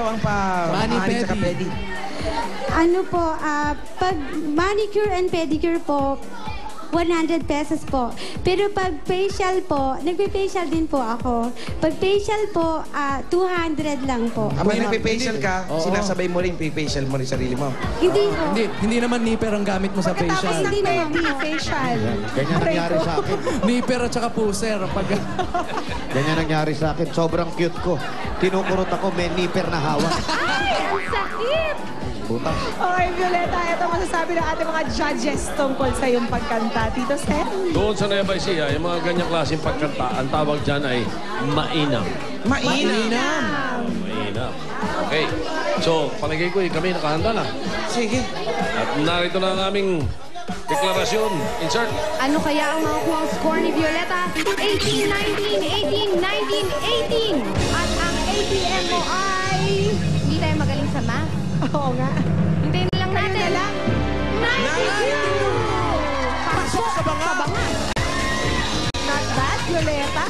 ang Mani-pedi. Tsaka pedi. Ano po, pag manicure and pedicure po, 100 pesos po. Pero pag facial po, nagpe-facial din po ako. Pag facial po, 200 lang po. Kapag nagpe-facial ka, sinasabay mo rin, facial mo rin sarili mo. Hindi po. Hindi naman nipper ang gamit mo sa Pagkatapos facial. ng pedi, facial. Ganyan nangyari sa akin. Nipper at saka puser. Pag... Ganyan nangyari sa akin. Sobrang cute ko. Kinukurot ako, may nipper na hawak. Ay, ang sakit! Butas. Okay, Violeta, ito masasabi ng ating mga judges tungkol sa iyong pagkanta. Tito Sen? Doon sa Nueva Ecija, yung mga ganyang klaseng pagkanta, ang tawag dyan ay mainam. Mainam. Mainam. Okay. So, palagay ko, kami nakahanda na. Sige. At narito na ang aming deklarasyon. Insert. Ano kaya ang makukuha ang score ni Violeta? 18-19, 18-19, 18! At ang ATM mo ay... Hindi tayo magaling sa math. Oo nga. Hintayin na lang natin. na lang. 92! Pasok sa banga. Not bad, Violeta.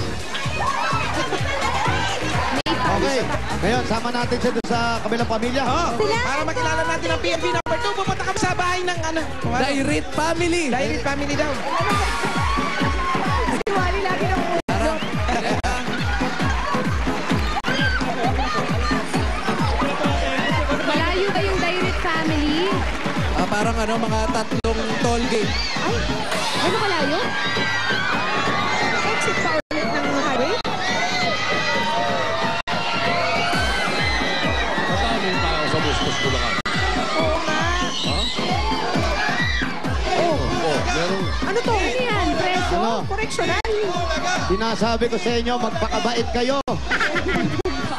Okay. Ngayon, sama natin siya doon sa kabilang pamilya. Para makilala natin ang PNP number 2, pupunta kami sa bahay ng ano? Dairit family. Dairit family daw. Si Wally lagi ng ulo. Malayo ba yung Dairit family? Parang mga tatlong toll gate. Ay, ano malayo? Exit pa ulit ng highway. Maraming tao sa Bustos, Bulacan. Oo nga. Meron. Ano to? Ano yan? Preso? Ano? Correctional. Sinasabi ko sa inyo, magpakabait kayo.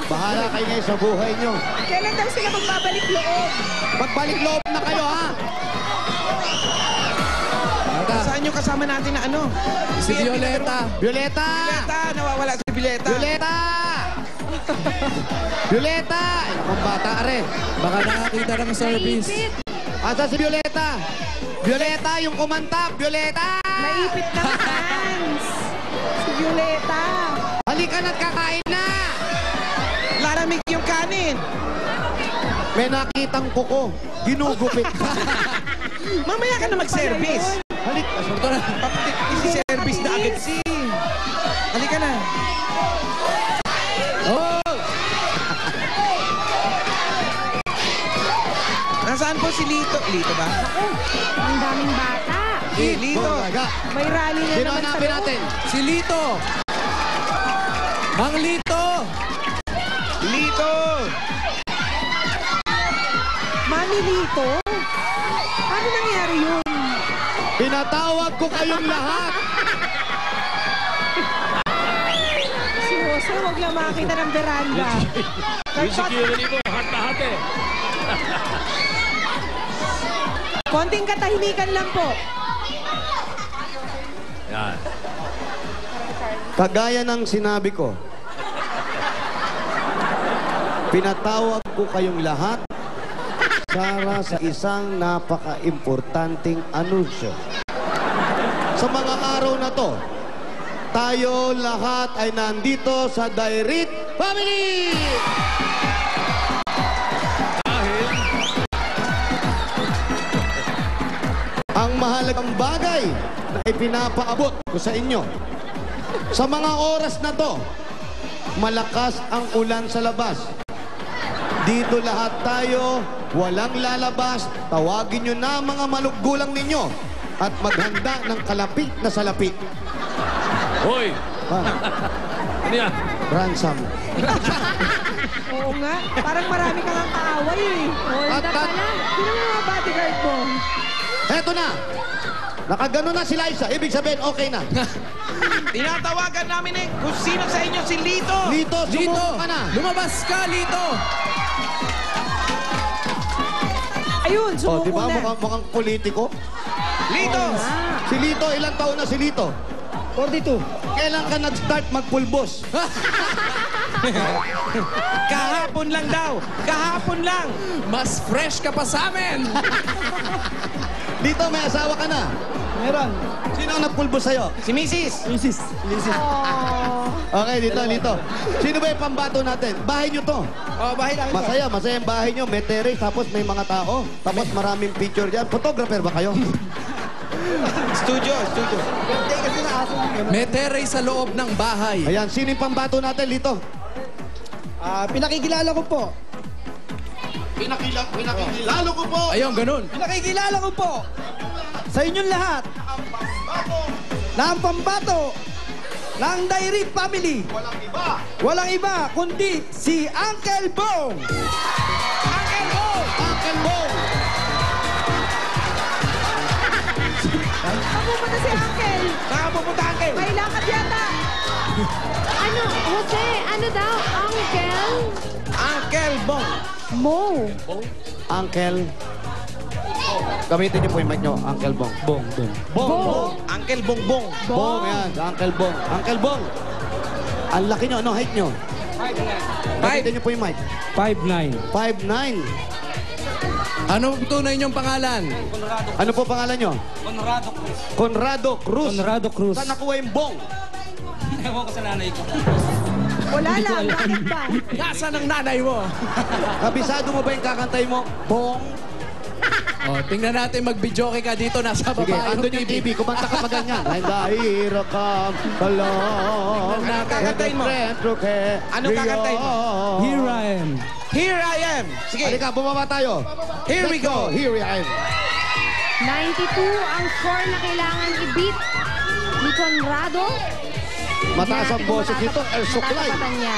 Bahala kayo ngayon sa buhay nyo. Kailan daw sila magbabalik loob? Magbalik loob na kayo, ha? Saan yung kasama natin na ano? Si Violeta. Violeta! Violeta! Nawawala si Violeta. Violeta! Violeta! Ay, akong bata, are. Baka nakakita ng service. Asa si Violeta? Violeta, yung kumanta. Violeta! Naipit ng hands. Si Violeta. Halika na't kakain na! Lalamig yung kanin. May nakitang kuko. Ginugupit. Mamaya ka na mag-service. Halik. Ito na. Isi-service na agad si. Halika na. Oh! Nasaan po si Lito? Lito ba? Ang daming bata. Lito. Bulaga. May rally na Sino naman sa hanapin loob. natin? Si Lito. Mang Lito. Lito. Mami Lito? Paano nangyari yun? Pinatawag ko kayong lahat. Si Jose, huwag lang makakita ng veranda. Yung security ko, lahat eh. Konting katahimikan lang po. Yan. Kagaya ng sinabi ko, pinatawag ko kayong lahat para sa isang napaka-importanting anunsyo. Sa mga araw na to, tayo lahat ay nandito sa Dairit Family! Dahil, Ang mahalagang bagay na ipinapaabot ko sa inyo. Sa mga oras na to, malakas ang ulan sa labas. Dito lahat tayo, walang lalabas. Tawagin nyo na mga maluggulang ninyo at maghanda ng kalapit na salapi. hoy, Ah, ano yan? ransom. Oo nga. Parang marami kang ang kaaway eh. At, Sino yung mga bodyguard mo? Eto na. Nakagano na si Liza. Ibig sabihin, okay na. Tinatawagan namin kung sino sa inyo si Lito. Lito, Lito. sumuko ka na. Lumabas ka, Lito. Ayun, O, sumuko di ba na. mukhang politiko? Lito. Si Lito, ilang taon na si Lito? 42. Kailan ka nag-start magpulbos? Kahapon lang daw. Kahapon lang. Mas fresh ka pa sa amin. Dito, may asawa ka na. Meron. Sino ang napulbo sa'yo? Si Mrs. Mrs. Okay, dito. Sino ba yung pambato natin? Bahay nyo to. Oh, bahay namin. Masaya yung bahay nyo. May terrace, tapos may mga tao. Tapos maraming picture dyan. Photographer ba kayo? Studio. May terrace sa loob ng bahay. Ayan, sino yung pambato natin dito? Pinakikilala ko po. Pinakilalo ko po. Ayun, ganun. Pinakikilala ko po sa inyong lahat na ang pambato ng Dairy Family. Walang iba kundi si Uncle Bong. Uncle Bong! Mapupunta si Uncle. Saan ka pupunta, Uncle? May lakad yata. Ano, Jose, ano daw? Uncle? Uncle Bong. Mo. Uncle. Gamitin niyo po yung mic niyo, Uncle Bong. Bong. Uncle Bongbong. Bong, yan. Uncle Bong. Uncle Bong. Ang laki niyo, ano height niyo? 5'9". Gamitin niyo po yung mic. 5'9". 5'9". Ano tunay niyong pangalan? Ano po pangalan niyo? Conrado Cruz. Conrado Cruz. Saan nakuha yung bong? Ewan ko sa nanay ko. Wala lang. Bakit ba? Nasaan ang nanay mo? Kabisado mo ba yung kakantay mo? Bong. Oh, tingnan natin mag-videoke ka dito. Nasa Sige, baba andun yung TV. Kumanta ka pa ganyan. Ay, dahira ka kalong. Ano kakantayin mo? Ano kakantayin mo? Here I am. Here I am. Sige. Halika, bumaba tayo. Here we Let's go. Here I am. 92 ang score na kailangan i-beat ni Conrado. Mataas ang boses nito. Air supply. Matatapatan niya.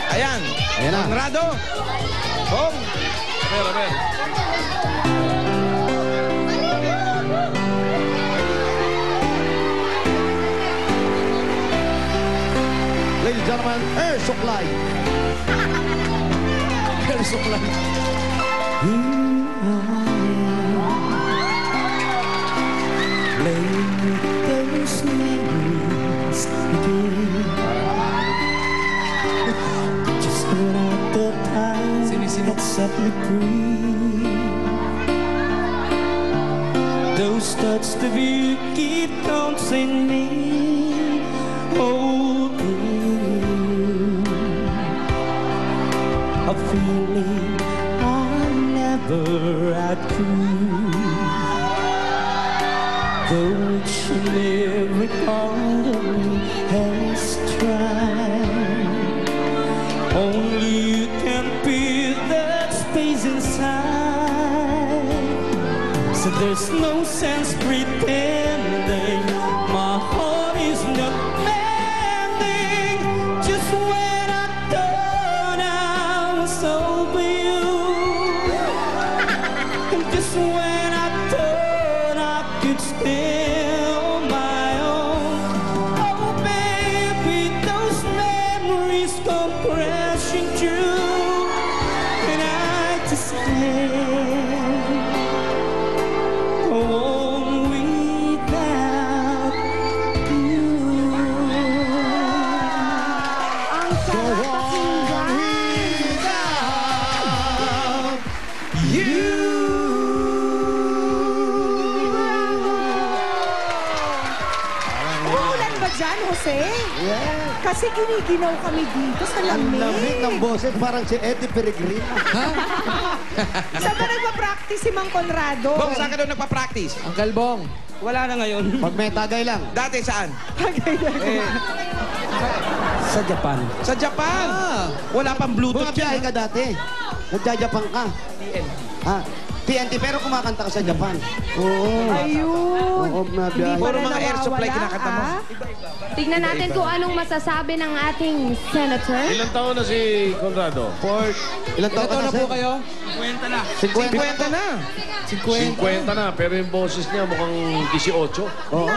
Ayan. Ayan na. Conrado. Bong. Aber. Ladies and gentlemen, Air Supply. Air supply. Those memories again. Just without the time Sino-sino? that set me free. Those thoughts that you keep dancing me, holding you. A feeling I never outgrew. Though each and every part of me has tried, only you can feel that space inside. So there's no sense pretending my heart is not mending. Just when I thought I was over you, and just when I thought I could stay on my own. Oh baby, those memories come crashing through, and I just can't go on without you. Ang sarap pakinggan. Umuulan ba dyan, Jose? Yeah. Kasi giniginaw kami dito sa Ang lamig. lamig ng boses, parang si Eddie Peregrino. Saan ba nagpa-practice si Mang Conrado? Bong, saan ka daw nagpa-practice? Uncle Bong. Wala na ngayon. Pag may tagay lang. Dati saan? Sa Japan. Sa Japan. Wala pang Bluetooth Bumabiyahe yan. ka dati. Nagja-Japan ka. Ha? TNT, pero kumakanta ka sa Japan. Oo. Ayun. Oo, Hindi mabiyahe. pa Puro na mga air supply nawawala, kinakanta mo. ah. Tignan natin kung anong masasabi ng ating senator. Ilang taon na si Conrado? Ilan taon Ito ka na na, po sir? kayo? 50 na. 50 na, pero yung boses niya mukhang 18. Oo.